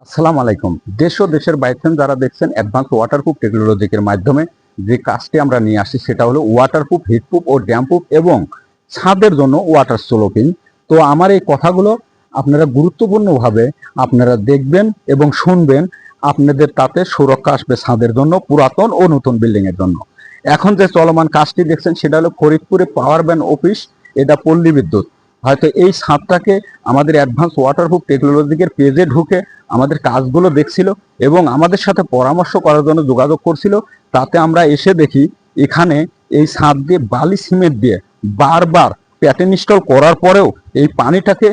আসসালামু আলাইকুম। দেশ ও দেশের বাইরে থেকে যারা দেখছেন অ্যাডভান্স ওয়াটারপ্রুফ টেকনোলজির মাধ্যমে যে কাজটি আমরা নিয়ে আসি সেটা হলো ওয়াটারপ্রুফ, হিটপ্রুফ ও ড্যামপ্রুফ এবং ছাদের জন্য ওয়াটার স্লোপিং। তো আমার এই কথাগুলো আপনারা গুরুত্বপূর্ণভাবে আপনারা দেখবেন এবং শুনবেন, আপনাদের তাতে সুরক্ষা আসবে ছাদের জন্য, পুরাতন ও নতুন বিল্ডিং এর জন্য। এখন যে চলমান কাজটি দেখছেন সেটা হলো ফরিদপুরে পাওয়ার ব্যান অফিস, এটা পল্লী বিদ্যুৎ। হয়তো এই ছাদটাকে আমাদের অ্যাডভান্স ওয়াটারপ্রুফ টেকনোলজির পেজে ঢুকে আমাদের কাজগুলো দেখছিল এবং আমাদের সাথে পরামর্শ করার জন্য যোগাযোগ করছিল। তাতে আমরা এসে দেখি এখানে এই ছাদ দিয়ে বালি সিমেন্ট দিয়ে বারবার প্যাটার্ন ইনস্টল করার পরেও এই পানিটাকে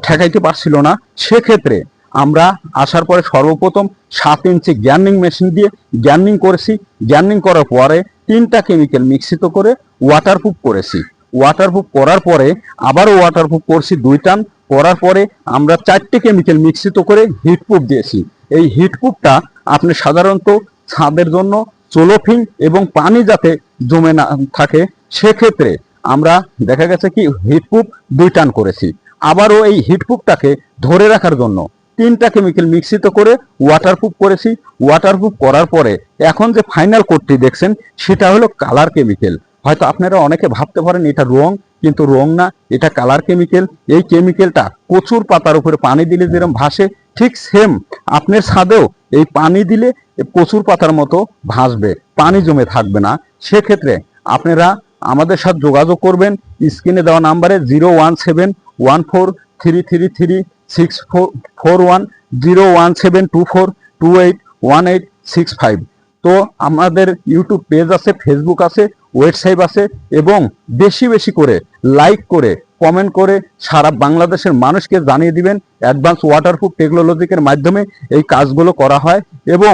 ঠেকাইতে পারছিল না। সেক্ষেত্রে আমরা আসার পরে সর্বপ্রথম 7 ইঞ্চি গ্যার্নিং মেশিন দিয়ে গ্যার্নিং করেছি। গ্যার্নিং করার পরে 3টা কেমিক্যাল মিশ্রিত করে ওয়াটারপ্রুফ করেছি। ওয়াটারপ্রুফ করার পরে আবারও ওয়াটারপ্রুফ করছি 2 টান। করার পরে আমরা 4টে কেমিক্যাল মিশ্রিত করে হিটপ্রুফ দিয়েছি। এই হিটপ্রুফটা আপনি সাধারণত ছাদের জন্য সোলোফিং এবং পানি যাতে জমে না থাকে, সেক্ষেত্রে আমরা দেখা গেছে কি হিটপ্রুফ 2 টান করেছি। আবারও এই হিটপ্রুফটাকে ধরে রাখার জন্য 3টা কেমিক্যাল মিশ্রিত করে ওয়াটারপ্রুফ করেছি। ওয়াটারপ্রুফ করার পরে এখন যে ফাইনাল কোটটি দেখছেন সেটা হলো কালার কেমিক্যাল। হয়তো আপনারা অনেকে ভাবতে পারেন এটা রং, কিন্তু রং না, এটা কালার কেমিক্যাল। এই কেমিক্যালটা কচুর পাতার উপরে পানি দিলে যেরকম ভাসে, ঠিক সেম আপনার ছাদেও এই পানি দিলে কচুর পাতার মতো ভাসবে, পানি জমে থাকবে না। সেক্ষেত্রে আপনারা আমাদের সাথে যোগাযোগ করবেন স্ক্রিনে দেওয়া নাম্বারে 01714333641, 01724281865। তো আমাদের ইউটিউব পেজ আছে, ফেসবুক আছে, ওয়েবসাইট আছে, এবং বেশি বেশি করে লাইক করে কমেন্ট করে সারা বাংলাদেশের মানুষকে জানিয়ে দিবেন অ্যাডভান্স ওয়াটারপ্রুফ টেকনোলজির মাধ্যমে এই কাজগুলো করা হয়। এবং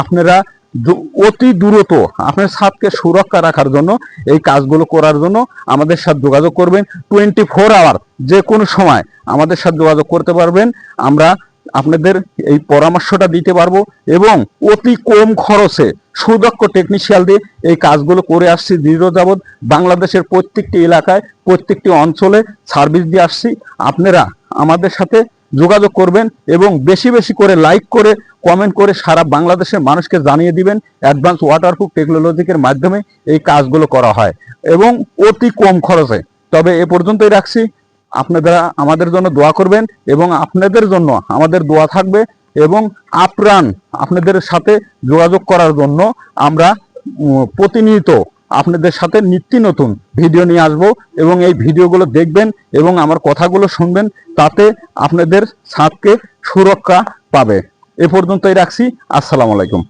আপনারা অতি দ্রুত আপনার ছাদকে সুরক্ষা রাখার জন্য এই কাজগুলো করার জন্য আমাদের সাথে যোগাযোগ করবেন। 24 আওয়ার যে কোনো সময় আমাদের সাথে যোগাযোগ করতে পারবেন। আমরা আপনাদের এই পরামর্শটা দিতে পারবো এবং অতি কম খরচে সুদক্ষ টেকনিশিয়াল দিয়ে এই কাজগুলো করে আসছি দীর্ঘ যাবৎ। বাংলাদেশের প্রত্যেকটি এলাকায় প্রত্যেকটি অঞ্চলে সার্ভিস দিয়ে আসছি। আপনারা আমাদের সাথে যোগাযোগ করবেন এবং বেশি বেশি করে লাইক করে কমেন্ট করে সারা বাংলাদেশের মানুষকে জানিয়ে দিবেন অ্যাডভান্স ওয়াটারপ্রুফ টেকনোলজির মাধ্যমে এই কাজগুলো করা হয় এবং অতি কম খরচে। তবে এ পর্যন্তই রাখছি। আপনারা আমাদের জন্য দোয়া করবেন এবং আপনাদের জন্য আমাদের দোয়া থাকবে, এবং আপ্রাণ আপনাদের সাথে যোগাযোগ করার জন্য আমরা প্রতিনিয়ত আপনাদের সাথে নিত্য নতুন ভিডিও নিয়ে আসব এবং এই ভিডিওগুলো দেখবেন এবং আমার কথাগুলো শুনবেন, তাতে আপনাদের ছাদকে সুরক্ষা পাবে। এ পর্যন্তই রাখছি। আসসালামু আলাইকুম।